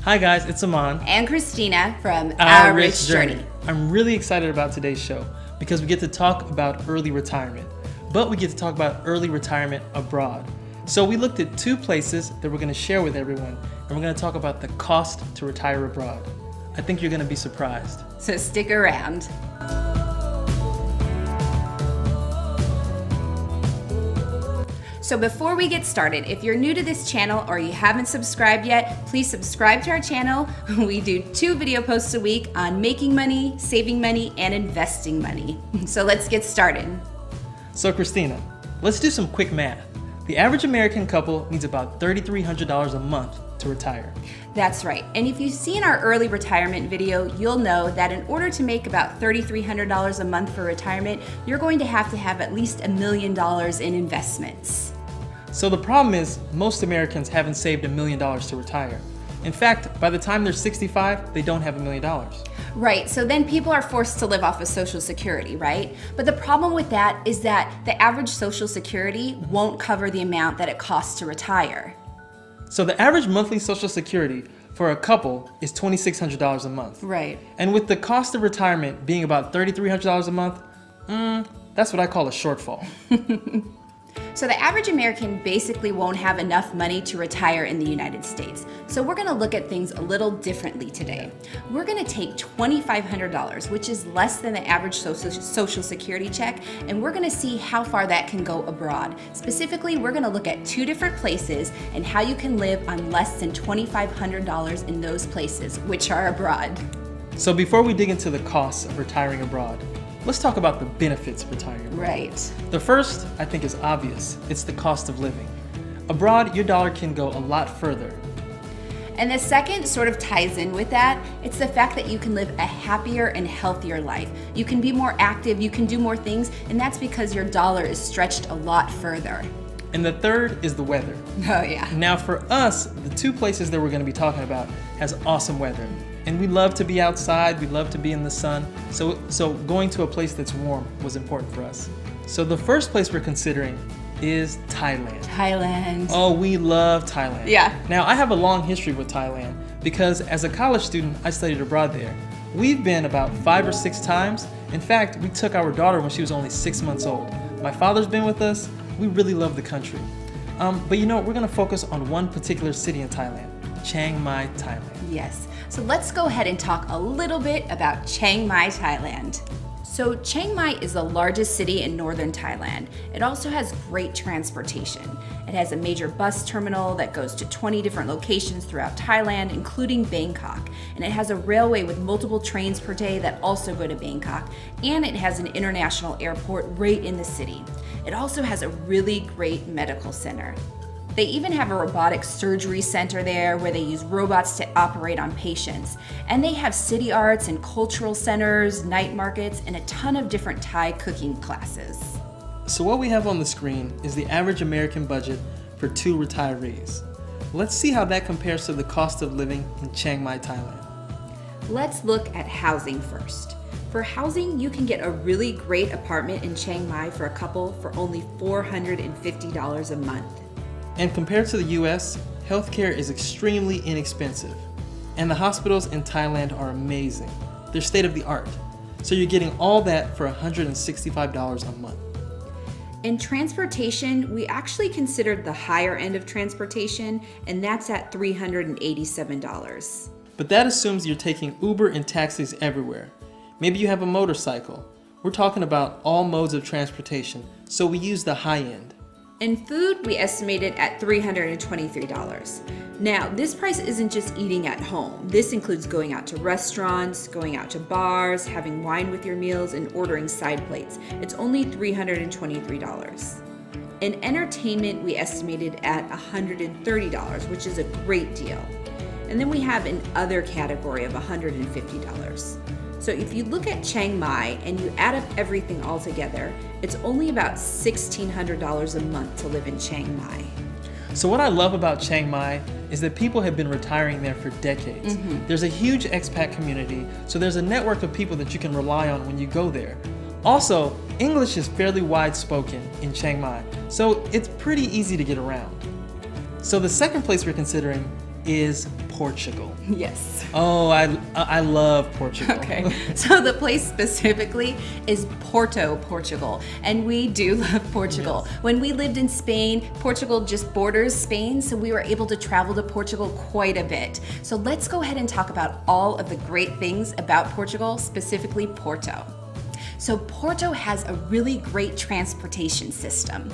Hi guys, it's Aman and Christina from Our Rich Journey. I'm really excited about today's show because we get to talk about early retirement, but we get to talk about early retirement abroad. So we looked at two places that we're going to share with everyone, and we're going to talk about the cost to retire abroad. I think you're going to be surprised. So stick around. So before we get started, if you're new to this channel or you haven't subscribed yet, please subscribe to our channel. We do 2 video posts a week on making money, saving money, and investing money. So let's get started. So Christina, let's do some quick math. The average American couple needs about $3,300 a month to retire. That's right. And if you've seen our early retirement video, you'll know that in order to make about $3,300 a month for retirement, you're going to have at least $1 million in investments. So the problem is most Americans haven't saved $1 million to retire. In fact, by the time they're 65, they don't have $1 million. Right, so then people are forced to live off of Social Security, right? But the problem with that is that the average Social Security won't cover the amount that it costs to retire. So the average monthly Social Security for a couple is $2,600 a month. Right. And with the cost of retirement being about $3,300 a month, that's what I call a shortfall. So the average American basically won't have enough money to retire in the United States. So we're going to look at things a little differently today. We're going to take $2,500, which is less than the average Social Security check, and we're going to see how far that can go abroad. Specifically, we're going to look at 2 different places and how you can live on less than $2,500 in those places, which are abroad. So before we dig into the costs of retiring abroad, let's talk about the benefits of retiring abroad. Right. The first, I think, is obvious. It's the cost of living. Abroad, your dollar can go a lot further. And the second sort of ties in with that. It's the fact that you can live a happier and healthier life. You can be more active, you can do more things, and that's because your dollar is stretched a lot further. And the third is the weather. Oh yeah. Now for us, the 2 places that we're going to be talking about has awesome weather. And we love to be outside, we love to be in the sun, so going to a place that's warm was important for us. So the first place we're considering is Thailand. Thailand. Oh, we love Thailand. Yeah. Now I have a long history with Thailand because as a college student, I studied abroad there. We've been about 5 or 6 times. In fact, we took our daughter when she was only 6 months old. My father's been with us. We really love the country. But you know, we're gonna focus on one particular city in Thailand, Chiang Mai, Thailand. Yes. So let's go ahead and talk a little bit about Chiang Mai, Thailand. So Chiang Mai is the largest city in northern Thailand. It also has great transportation. It has a major bus terminal that goes to 20 different locations throughout Thailand, including Bangkok. And it has a railway with multiple trains per day that also go to Bangkok. And it has an international airport right in the city. It also has a really great medical center. They even have a robotic surgery center there where they use robots to operate on patients. And they have city arts and cultural centers, night markets, and a ton of different Thai cooking classes. So what we have on the screen is the average American budget for 2 retirees. Let's see how that compares to the cost of living in Chiang Mai, Thailand. Let's look at housing first. For housing, you can get a really great apartment in Chiang Mai for a couple for only $450 a month. And compared to the US, healthcare is extremely inexpensive. And the hospitals in Thailand are amazing. They're state of the art. So you're getting all that for $165 a month. In transportation, we actually considered the higher end of transportation, and that's at $387. But that assumes you're taking Uber and taxis everywhere. Maybe you have a motorcycle. We're talking about all modes of transportation, so we use the high end. In food, we estimated at $323. Now, this price isn't just eating at home. This includes going out to restaurants, going out to bars, having wine with your meals, and ordering side plates. It's only $323. In entertainment, we estimated at $130, which is a great deal. And then we have an other category of $150. So if you look at Chiang Mai and you add up everything all together, it's only about $1,600 a month to live in Chiang Mai. So what I love about Chiang Mai is that people have been retiring there for decades. There's a huge expat community, so there's a network of people that you can rely on when you go there. Also, English is fairly wide spoken in Chiang Mai, so it's pretty easy to get around. So the second place we're considering is Portugal. Yes. Oh, I love Portugal. Okay, so the place specifically is Porto, Portugal, and we do love Portugal. Yes. When we lived in Spain, Portugal just borders Spain, so we were able to travel to Portugal quite a bit. So let's go ahead and talk about all of the great things about Portugal, specifically Porto. So Porto has a really great transportation system.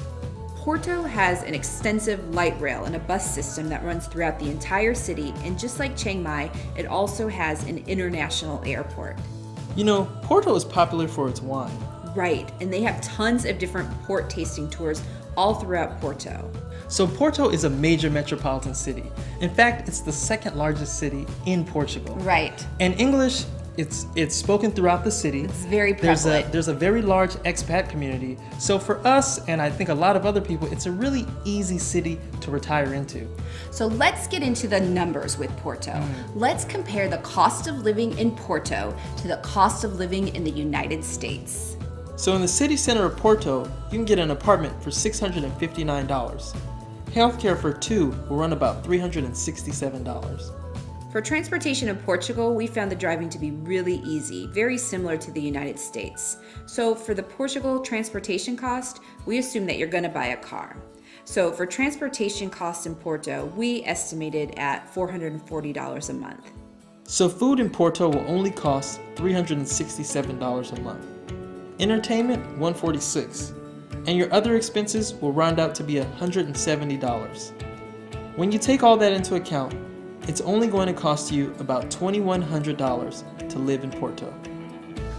Porto has an extensive light rail and a bus system that runs throughout the entire city, and just like Chiang Mai, it also has an international airport. You know, Porto is popular for its wine. Right, and they have tons of different port tasting tours all throughout Porto. So Porto is a major metropolitan city. In fact, it's the second largest city in Portugal. Right. And English, it's spoken throughout the city. It's very prevalent. There's a very large expat community. So for us, and I think a lot of other people, it's a really easy city to retire into. So let's get into the numbers with Porto. Let's compare the cost of living in Porto to the cost of living in the United States. So in the city center of Porto, you can get an apartment for $659. Healthcare for two will run about $367. For transportation in Portugal, we found the driving to be really easy, very similar to the United States. So for the Portugal transportation cost, we assume that you're going to buy a car. So for transportation costs in Porto, we estimated at $440 a month. So food in Porto will only cost $367 a month. Entertainment, $146. And your other expenses will round out to be $170. When you take all that into account, it's only going to cost you about $2,100 to live in Porto.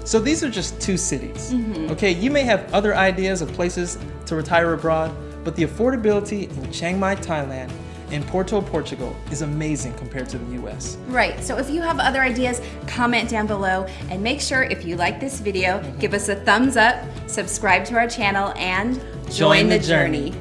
So these are just two cities. Okay, you may have other ideas of places to retire abroad, but the affordability in Chiang Mai, Thailand, and Porto, Portugal is amazing compared to the US. Right, so if you have other ideas, comment down below, and make sure if you like this video, give us a thumbs up, subscribe to our channel, and join the journey.